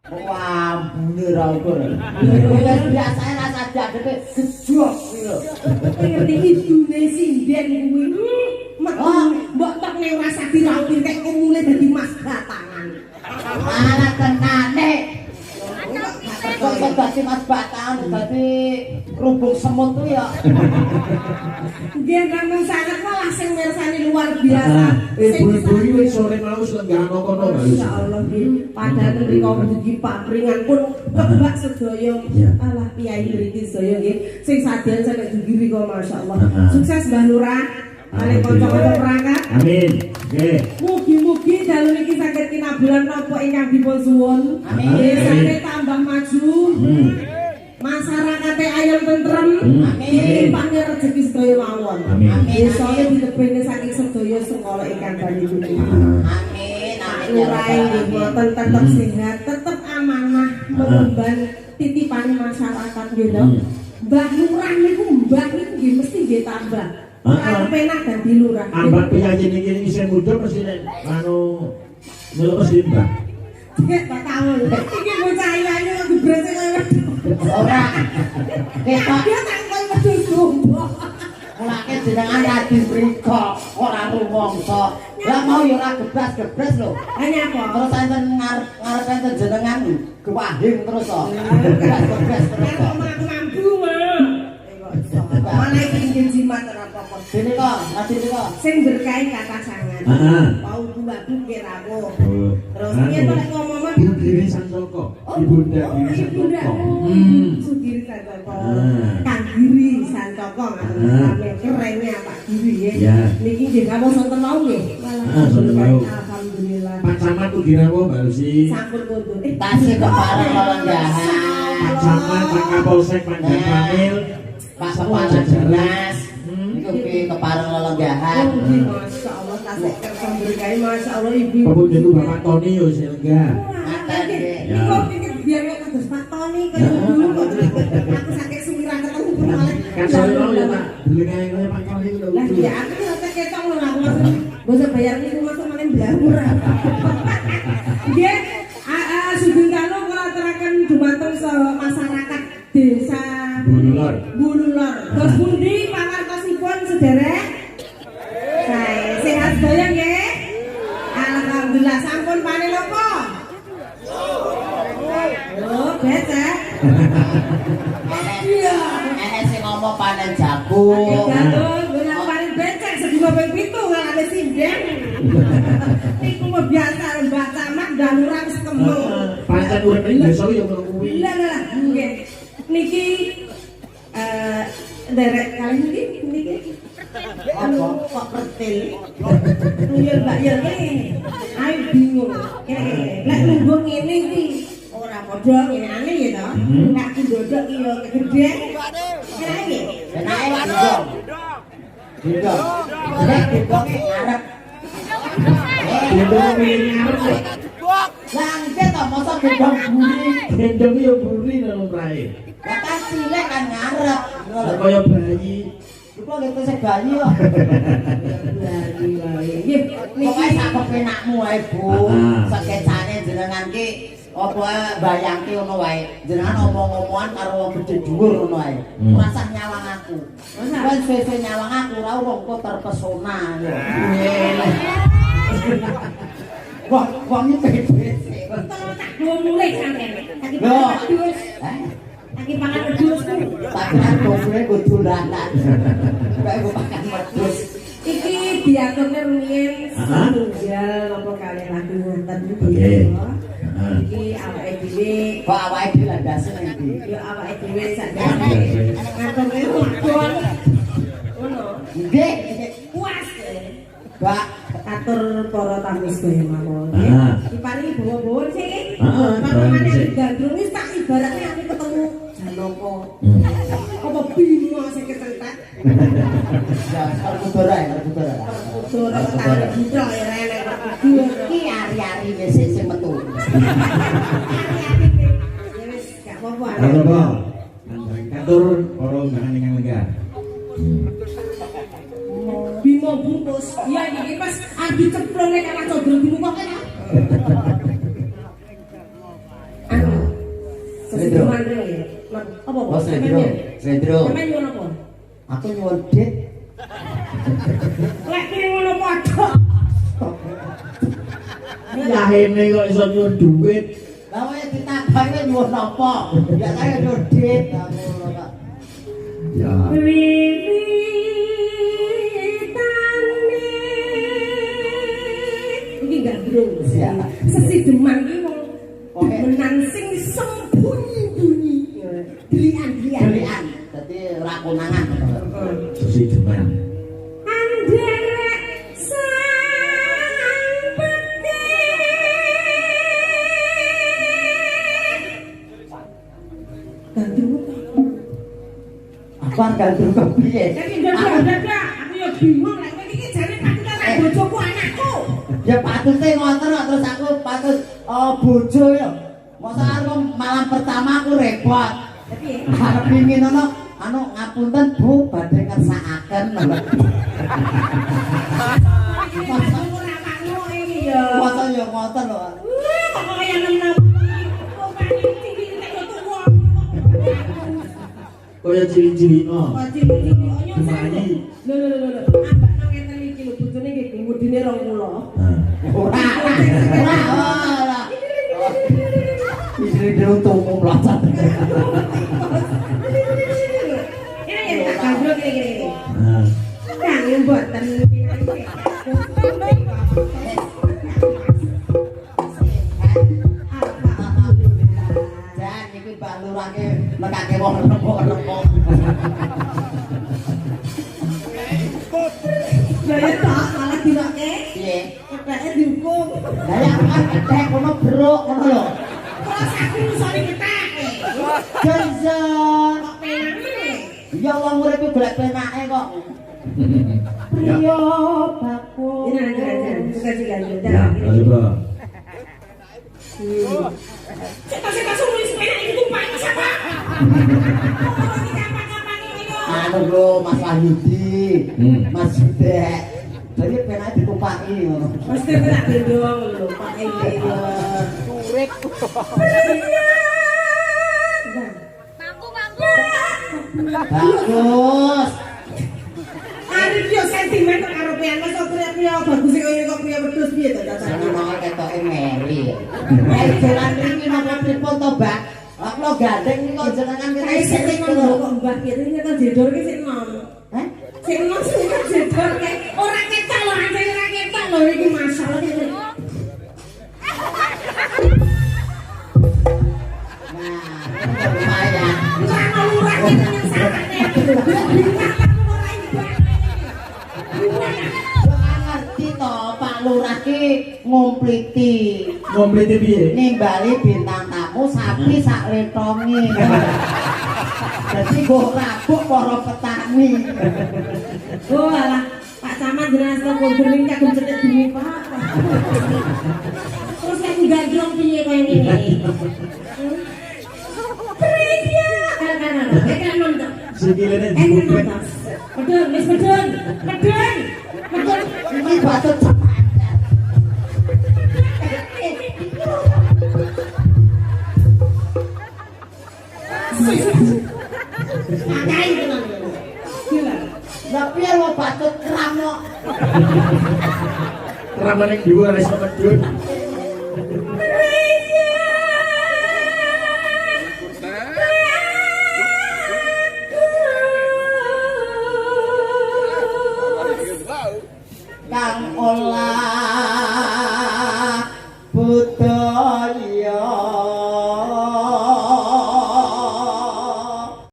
Wah, bener aku. Wis biasa rasa jadete gejok iki lho. Ngerti idune sinden kuwi. Mbok tok nek ora sadi rapi tek umule dadi mas batangan. Malah tenane. Kok dadi mas batangan dadi kerubung semut tuh ya. Nggih nang sanget malah sing mirsani luar biasa. Ibu-ibu iki sore mau lenggah kono lho. Insyaallah nggih. Padahal mriko dugi papringan pun kebak sedaya. Alah piyai mriki sedaya nggih. Sing sadyan sampe dugi mriko masyaallah. Sukses Mbah Lurah. Kali kanca-kanca perangkat. Amin. Nggih. Mugi-mugi dalu niki saged kinabulan napa ingkang dipun suwun. Amin. Desane tambah maju. Masyarakate ayam tentrem. Limpahnya rezeki sedaya mawon. Desane ditebene saking sedaya sekolah ingkang badhe cukup. Amin. Amin. Lurah nggih mboten tetep sehat, tetep amanah mengemban titipane masyarakat nggih to. Mbah Lurah niku nggih mesti nggih tambah. Ora penak dadi lurah. Ambak penyanyi niki isih muda mesti anu nyeluk mesti Mbah. Tak tahu. Iki bocah ayu kok gebresek kaya Ora. Ketok dia tak koyo wedhus gombok. mulake jenengan radi mriko ora rumangsa. Lah mau ya ora gebras-gebras lho. Hanya apa? Terus enten ngarep enten jenengan gewahing terus kok. Gebras-gebras terus kok. Aku mampu mah. Mana iki jimat apa kok. Dene kok, ngadine kok. Sing berkahi kata sangan. Pau buat pikir aku. Terus iki nek ngomong Ibu Diri Santoko. Ibunda Diri Santoko. Sugiri Santoko. Kang Diri Santoko kerennya Pak Diri ya. Niki nggih kamu sonten mau nggih. Alhamdulillah. Pak Camat ku dirawo Mbak Lucy. Sampun kondur. Tasih kepareng lelenggahan. Pak Camat, Pak Kapolsek, Pak Jamil, Pak Kepala Dinas. Niku ki kepareng lelenggahan. Masya Allah tasik kersa berkahi Masya Allah Ibu. Pemuda itu Bapak Tony yo sing lenggah. Ini kok pikir biar kok kados Pak Tony kaya dulu kok aku sakit sumirah ketemu malah. Kan sore mau ya Pak, delengae kaya Pak Tony lho. Lah ya aku ora ketok lho aku masuk. Bosa bayar niku masuk malah blabur. Nggih, Sugeng Kalo kula aturaken dumateng masyarakat desa Bululor. Terus pundi pawartosipun sederek? Sae, sehat sedaya nggih? Alhamdulillah sampun panen apa? Oh, becek. Iya. Sing ngomong panen jagung. Jagung, guna panen becek sedina ping 7 ngalane sinden. Iku mah biasa Mbak Camat dan Lurah wis kemeng. Pancen urip ing desa yo ngono kuwi. Lah, nggih. Niki derek kali niki anu kok pertil. Iya Mbak ya ayo bingung. Lek lungguh ngene iki ora padha ngene aneh ya to. Nek ndodok iki yo kegeden. Kira iki. Enake dong. Dong. Nek dong ngarep. Gendong ngene arep. Lah engke to mosok dong buri. Gendong yo buri nang rae. Lah kan cilik kan ngarep. Kaya bayi. Iku lek sing bayi kok. Lagi wae. Nggih, Pokoke sak kepenakmu wae, Bu. Sekecane jenengan ki apa bayangke ngono wae. Jenengan omong-omongan karo wong gedhe dhuwur ngono wae. Ora usah nyawang aku. Wes sese nyawang aku ora wong kok terpesona. Wong iki bebas. tak mulai sampean. Loh. Lagi pangan wedhus. Pakan bosne kudu dolanan. Kayak gue makan wedhus. Iki diaturne rumiyin setunggal napa kali lagi wonten iki. Iki awake dhewe, Kok awake dhewe landase nang ndi? ya awake dhewe sadane. Ngaturne wadon. Ngono. Nggih. Puas. Mbak, Atur para tamu sedaya mawon. Diparingi bawa-bawa sik. Pamane digandrung wis tak ibaratne aku ketemu Janoko. Apa bimo sing ketentet. terbudur ae, terbudur. Kudur tarik buta ya rene kok. Iki ari-ari wis sing metu. Ya wis gak apa-apa. Apa? Katur para undangan ingkang lenggah. Bimo bungkus. Iya iki pas adi ceplone karo codro dimukoke. Aku Sredro. Apa? Oh, Sredro. Sredro. Sampeyan nyuwun apa? Aku nyuwun dit. Lek kene ngono padha. Lahirnya kok iso nyuwun duit. Lah wae ditakoni nyuwun apa? Ya saya nyuwun dit. Ya. Ini enggak belum. Siap. Sesi Demang iki wong menang sing sembunyi-bunyi. Delian. Dadi ora konangan. Sesi Demang. Anderek sang peti. Gandrung. Apa gandrung kok piye? Tapi dadak aku ya bingung lek kowe iki jane patut tak bojoku anakku. Ya patute ngoten kok terus aku patut bojo ya. Masa aku malam pertama aku repot. Tapi Arep pingin ngono, anu ngapunten Bu, badhe ngersakaken. masa ora pakno iki ya. Masa ya ngoten lho. Kok kaya nemen. Kok paling tinggi nek yo tuwa. Kaya ciri-ciri no. Kok tinggi yo Gimana? Lho. Ambak nang ngeten iki lho bojone iki mudine 20. Ora. Istri dia untuk umum melacak. Ini ya tak kabur gini. Nah, Kang mboten pinangi. Dan iki Pak Lurahke nekake wong lepok-lepok. Ya tak malah dilokke. Piye? Keteke dihukum. Lah ya kan ketek kono beruk ngono lho. Terus aku sore keteke. Genzer. Kok pengen. Ya wong urip iki golek penake kok. ya. Priyo baku. Jangan. Suka juga. Ya, lalu bro. Kita suruh sepeda itu tumpah ke siapa? Anu bro, Mas Wahyudi, Mas Yudek. Jadi penake ditumpaki ngono. Mesti tak gendong lho, Pak Ege. Turek. Bagus. Ari yo sentimen karo pian wis priya bagus kok priya wedhus piye to cacah. Ana mau ketoke meri. Ayo jalan iki napa pripun to, Mbak? Aku gandeng iki kok jenengan kene Kae sing sing ngono kok mbah kene nyata jedor ki sing nom. Hah? Sing nom sing jedor ki ora ketok lho anjing ora ketok lho iki masalah iki. Nah, lumayan. Ora lurah ki nang sakane. Ngerti to, Pak Lurah ki ngompliti. Ngompliti piye? Nimbali bintang tamu sapi sak letongi. Dadi go rabuk para petani. Oh alah, Pak Camat jenengan kok gondring kagem cetek bumi Pak. Terus nek gandrung piye koyo ngene? Priya. Kan nonton. Sikilene Kan diupet. nonton. Medun, wis medun. Medun. Medun. Iki batu cepat. Pakai tenan. Gila. Lah piye lo batu kram kok. Ramane dhuwur wis medun. Kang olah butuh